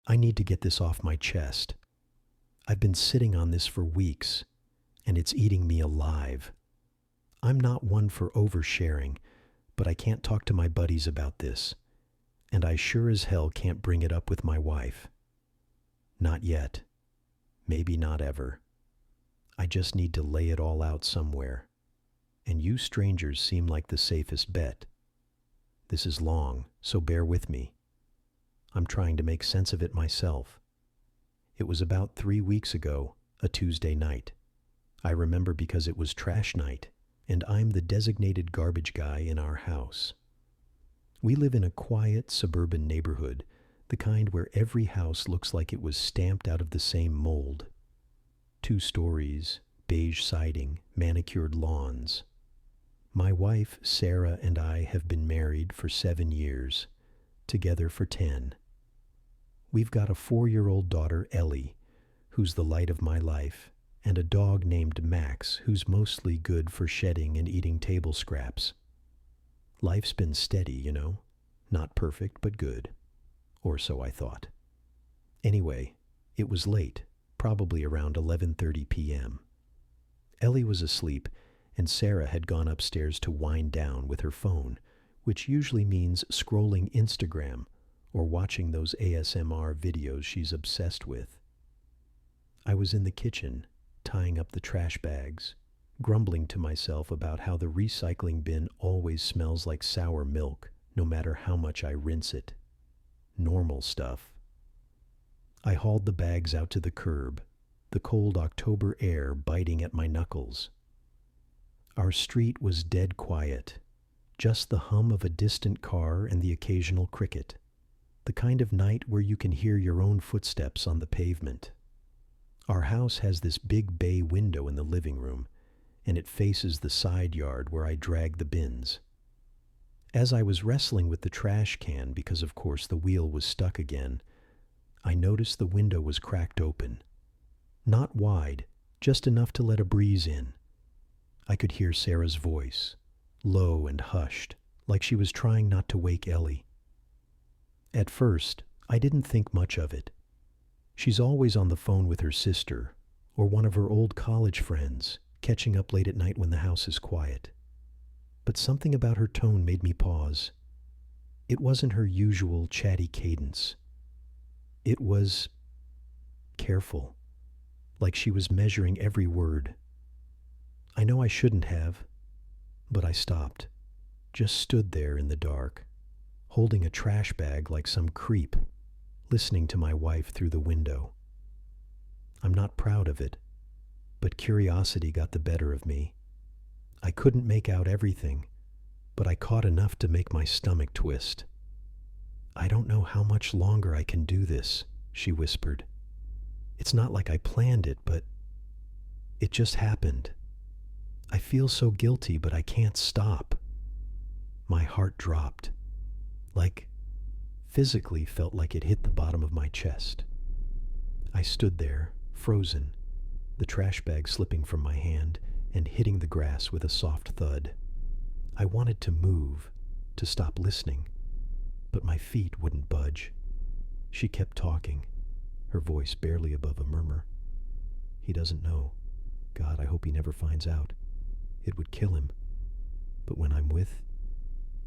I need to get this off my chest. I've been sitting on this for weeks, and it's eating me alive. I'm not one for oversharing, but I can't talk to my buddies about this, and I sure as hell can't bring it up with my wife. Not yet. Maybe not ever. I just need to lay it all out somewhere. And you strangers seem like the safest bet. This is long, so bear with me. I'm trying to make sense of it myself. It was about 3 weeks ago, a Tuesday night. I remember because it was trash night, and I'm the designated garbage guy in our house. We live in a quiet suburban neighborhood, the kind where every house looks like it was stamped out of the same mold. 2 stories, beige siding, manicured lawns. My wife, Sarah, and I have been married for 7 years, together for 10. We've got a 4-year-old daughter, Ellie, who's the light of my life, and a dog named Max, who's mostly good for shedding and eating table scraps. Life's been steady, you know. Not perfect, but good. Or so I thought. Anyway, it was late, probably around 11:30 p.m. Ellie was asleep, and Sarah had gone upstairs to wind down with her phone, which usually means scrolling Instagram or watching those ASMR videos she's obsessed with. I was in the kitchen, tying up the trash bags, grumbling to myself about how the recycling bin always smells like sour milk, no matter how much I rinse it. Normal stuff. I hauled the bags out to the curb, the cold October air biting at my knuckles. Our street was dead quiet, just the hum of a distant car and the occasional cricket, the kind of night where you can hear your own footsteps on the pavement. Our house has this big bay window in the living room, and it faces the side yard where I drag the bins. As I was wrestling with the trash can, because of course the wheel was stuck again, I noticed the window was cracked open. Not wide, just enough to let a breeze in. I could hear Sarah's voice, low and hushed, like she was trying not to wake Ellie. At first, I didn't think much of it. She's always on the phone with her sister, or one of her old college friends, catching up late at night when the house is quiet. But something about her tone made me pause. It wasn't her usual chatty cadence. It was careful, like she was measuring every word. I know I shouldn't have, but I stopped, just stood there in the dark, holding a trash bag like some creep, listening to my wife through the window. I'm not proud of it, but curiosity got the better of me. I couldn't make out everything, but I caught enough to make my stomach twist. "I don't know how much longer I can do this," she whispered. "It's not like I planned it, but it just happened. I feel so guilty, but I can't stop." My heart dropped, physically felt like it hit the bottom of my chest. I stood there, frozen, the trash bag slipping from my hand and hitting the grass with a soft thud. I wanted to move, to stop listening, but my feet wouldn't budge. She kept talking, her voice barely above a murmur. "He doesn't know. God, I hope he never finds out. It would kill him. But when I'm with,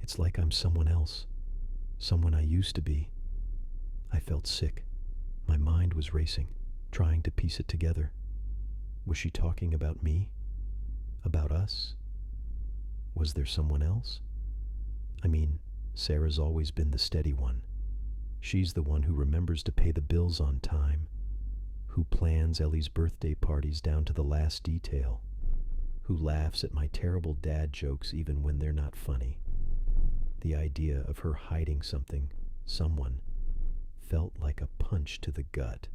it's like I'm someone else, someone I used to be." I felt sick. My mind was racing, trying to piece it together. Was she talking about me? About us? Was there someone else? I mean, Sarah's always been the steady one. She's the one who remembers to pay the bills on time, who plans Ellie's birthday parties down to the last detail, who laughs at my terrible dad jokes even when they're not funny. The idea of her hiding something, someone, felt like a punch to the gut.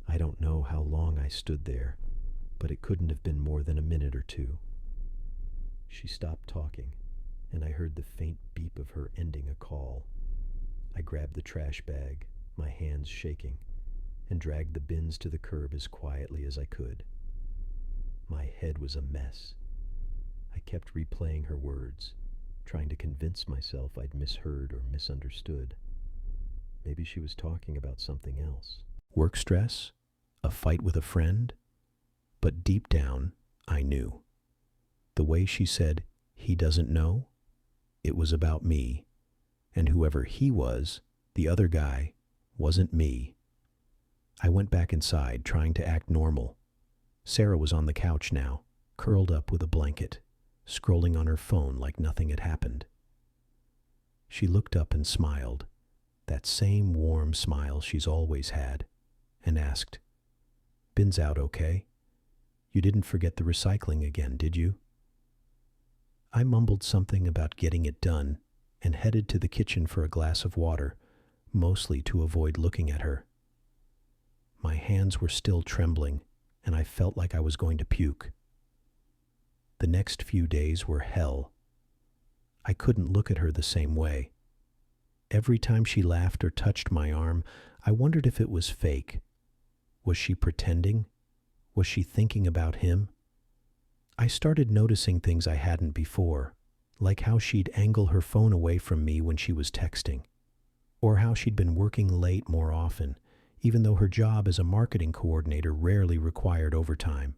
I don't know how long I stood there, but it couldn't have been more than a minute or two. She stopped talking, and I heard the faint beep of her ending a call. I grabbed the trash bag, my hands shaking, and dragged the bins to the curb as quietly as I could. My head was a mess. I kept replaying her words, trying to convince myself I'd misheard or misunderstood. Maybe she was talking about something else. Work stress? A fight with a friend? But deep down, I knew. The way she said, "He doesn't know," it was about me. And whoever he was, the other guy, wasn't me. I went back inside, trying to act normal. Sarah was on the couch now, curled up with a blanket, scrolling on her phone like nothing had happened. She looked up and smiled, that same warm smile she's always had, and asked, "Bin's out okay? You didn't forget the recycling again, did you?" I mumbled something about getting it done and headed to the kitchen for a glass of water, mostly to avoid looking at her. My hands were still trembling, and I felt like I was going to puke. The next few days were hell. I couldn't look at her the same way. Every time she laughed or touched my arm, I wondered if it was fake. Was she pretending? Was she thinking about him? I started noticing things I hadn't before, like how she'd angle her phone away from me when she was texting, or how she'd been working late more often, even though her job as a marketing coordinator rarely required overtime.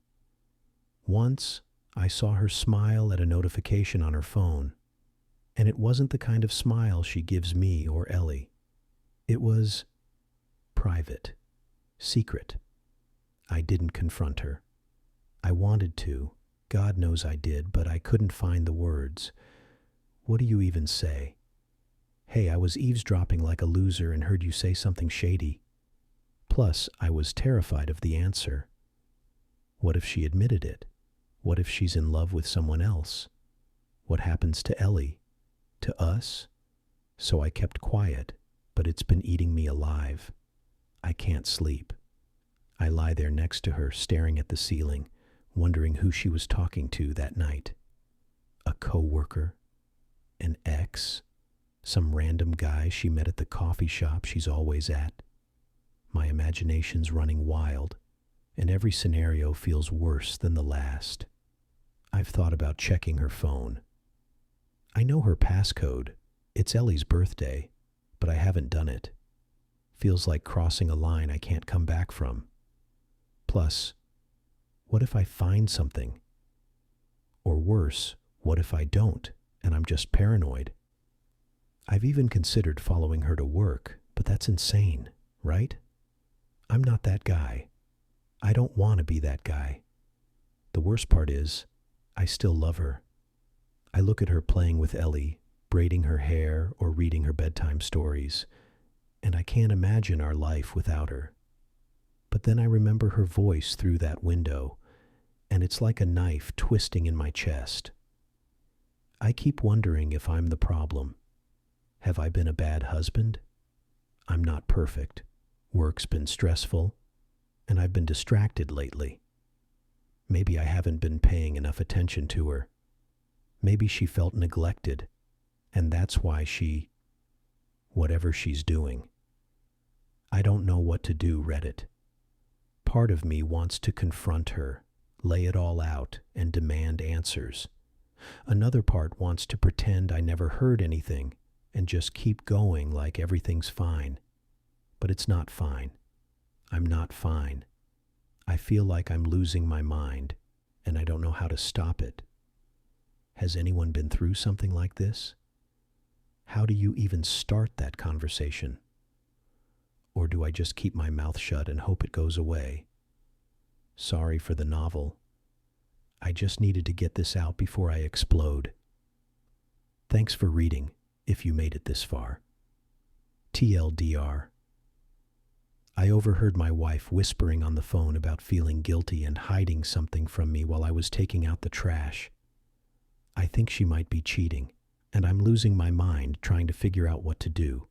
Once, I saw her smile at a notification on her phone, and it wasn't the kind of smile she gives me or Ellie. It was private, secret. I didn't confront her. I wanted to. God knows I did, but I couldn't find the words. What do you even say? Hey, I was eavesdropping like a loser and heard you say something shady. Plus, I was terrified of the answer. What if she admitted it? What if she's in love with someone else? What happens to Ellie? To us? So I kept quiet, but it's been eating me alive. I can't sleep. I lie there next to her, staring at the ceiling, wondering who she was talking to that night. A coworker? An ex? Some random guy she met at the coffee shop she's always at? My imagination's running wild, and every scenario feels worse than the last. I've thought about checking her phone. I know her passcode. It's Ellie's birthday, but I haven't done it. Feels like crossing a line I can't come back from. Plus, what if I find something? Or worse, what if I don't, and I'm just paranoid? I've even considered following her to work, but that's insane, right? I'm not that guy. I don't want to be that guy. The worst part is, I still love her. I look at her playing with Ellie, braiding her hair or reading her bedtime stories, and I can't imagine our life without her. But then I remember her voice through that window, and it's like a knife twisting in my chest. I keep wondering if I'm the problem. Have I been a bad husband? I'm not perfect. Work's been stressful, and I've been distracted lately. Maybe I haven't been paying enough attention to her. Maybe she felt neglected, and that's why whatever she's doing. I don't know what to do, Reddit. Part of me wants to confront her, lay it all out, and demand answers. Another part wants to pretend I never heard anything and just keep going like everything's fine. But it's not fine. I'm not fine. I feel like I'm losing my mind, and I don't know how to stop it. Has anyone been through something like this? How do you even start that conversation? Or do I just keep my mouth shut and hope it goes away? Sorry for the novel. I just needed to get this out before I explode. Thanks for reading, if you made it this far. TLDR. I overheard my wife whispering on the phone about feeling guilty and hiding something from me while I was taking out the trash. I think she might be cheating, and I'm losing my mind trying to figure out what to do.